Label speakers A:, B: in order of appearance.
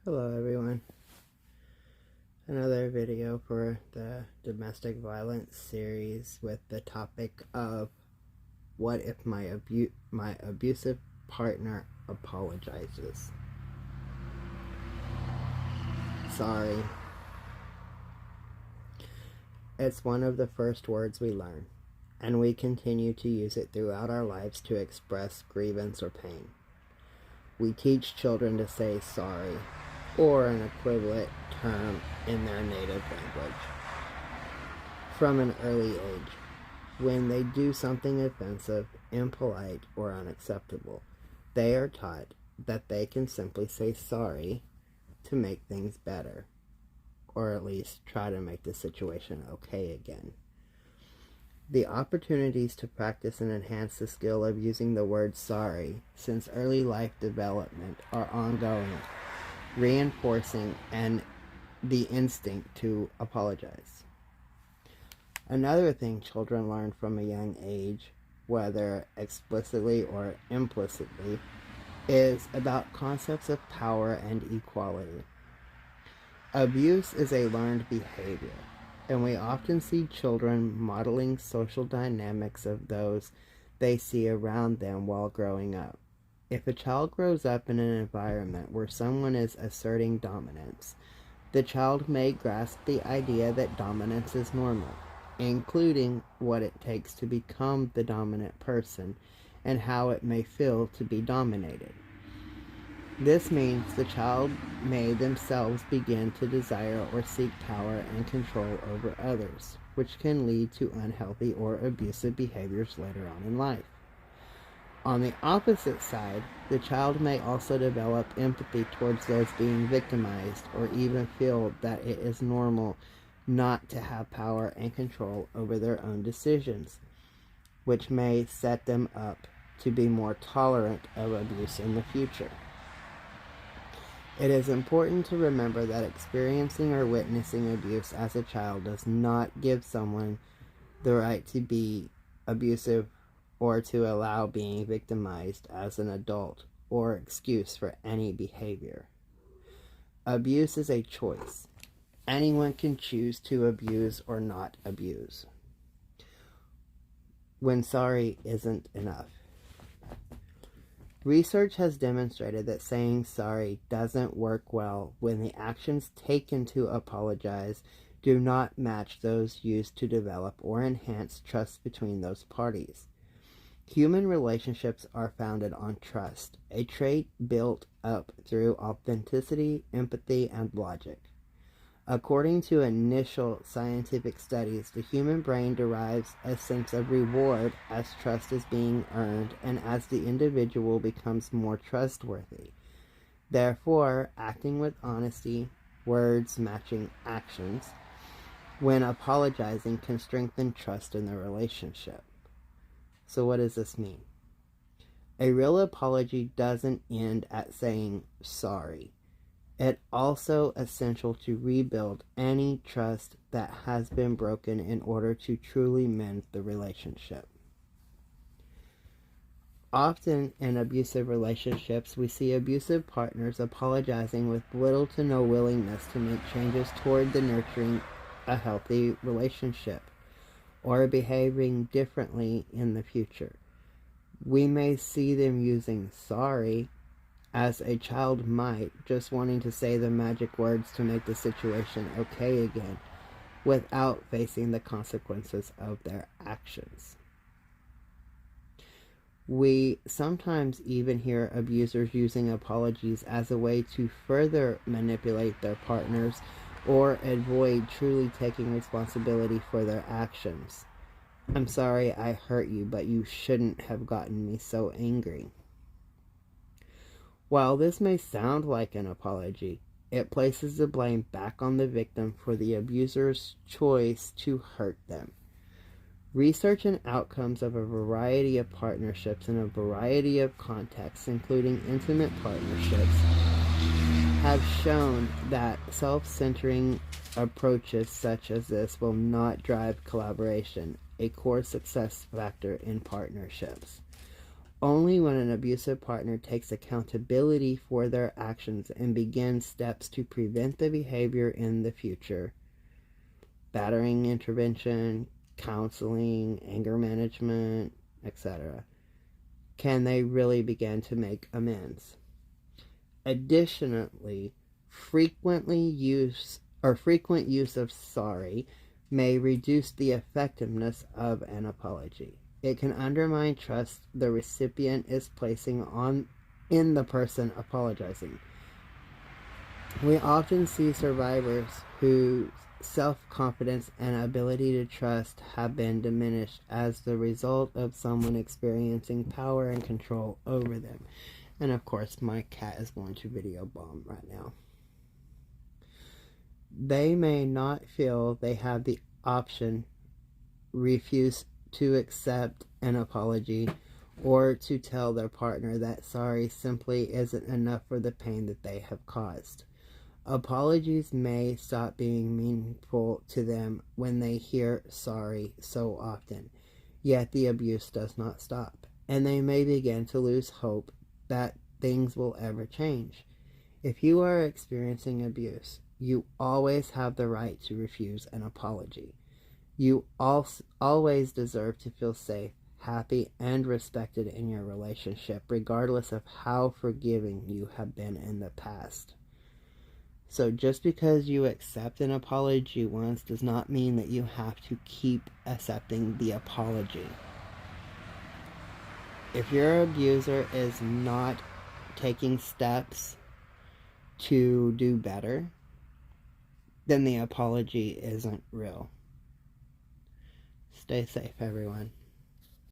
A: Hello everyone. Another video for the domestic violence series with the topic of what if my abusive partner apologizes. Sorry. It's one of the first words we learn, and we continue to use it throughout our lives to express grievance or pain. We teach children to say sorry, or an equivalent term in their native language, from an early age. When they do something offensive, impolite, or unacceptable, they are taught that they can simply say sorry to make things better, or at least try to make the situation okay again. The opportunities to practice and enhance the skill of using the word sorry since early life development are ongoing, reinforcing the instinct to apologize. Another thing children learn from a young age, whether explicitly or implicitly, is about concepts of power and equality. Abuse is a learned behavior, and we often see children modeling social dynamics of those they see around them while growing up. If a child grows up in an environment where someone is asserting dominance, the child may grasp the idea that dominance is normal, including what it takes to become the dominant person and how it may feel to be dominated. This means the child may themselves begin to desire or seek power and control over others, which can lead to unhealthy or abusive behaviors later on in life. On the opposite side, the child may also develop empathy towards those being victimized or even feel that it is normal not to have power and control over their own decisions, which may set them up to be more tolerant of abuse in the future. It is important to remember that experiencing or witnessing abuse as a child does not give someone the right to be abusive or to allow being victimized as an adult or excuse for any behavior. Abuse is a choice. Anyone can choose to abuse or not abuse. When sorry isn't enough. Research has demonstrated that saying sorry doesn't work well when the actions taken to apologize do not match those used to develop or enhance trust between those parties. Human relationships are founded on trust, a trait built up through authenticity, empathy, and logic. According to initial scientific studies, the human brain derives a sense of reward as trust is being earned and as the individual becomes more trustworthy. Therefore, acting with honesty, words matching actions, when apologizing can strengthen trust in the relationship. So what does this mean? A real apology doesn't end at saying sorry. It's also essential to rebuild any trust that has been broken in order to truly mend the relationship. Often in abusive relationships, we see abusive partners apologizing with little to no willingness to make changes toward the nurturing a healthy relationship, or behaving differently in the future. We may see them using sorry as a child might, just wanting to say the magic words to make the situation okay again, without facing the consequences of their actions. We sometimes even hear abusers using apologies as a way to further manipulate their partners or avoid truly taking responsibility for their actions. I'm sorry I hurt you, but you shouldn't have gotten me so angry. While this may sound like an apology, it places the blame back on the victim for the abuser's choice to hurt them. Research and outcomes of a variety of partnerships in a variety of contexts, including intimate partnerships, have shown that self-centering approaches such as this will not drive collaboration, a core success factor in partnerships. only when an abusive partner takes accountability for their actions and begins steps to prevent the behavior in the future, battering intervention, counseling, anger management, etc., can they really begin to make amends. Additionally, frequent use of sorry may reduce the effectiveness of an apology. It can undermine trust the recipient is placing in the person apologizing. We often see survivors whose self-confidence and ability to trust have been diminished as the result of someone experiencing power and control over them. And of course, my cat is going to video bomb right now. They may not feel they have the option, refuse to accept an apology, or to tell their partner that sorry simply isn't enough for the pain that they have caused. Apologies may stop being meaningful to them when they hear sorry so often, yet the abuse does not stop, and they may begin to lose hope that things will ever change. If you are experiencing abuse, you always have the right to refuse an apology. You always deserve to feel safe, happy, and respected in your relationship, regardless of how forgiving you have been in the past. So just because you accept an apology once does not mean that you have to keep accepting the apology. If your abuser is not taking steps to do better, then the apology isn't real. Stay safe, everyone.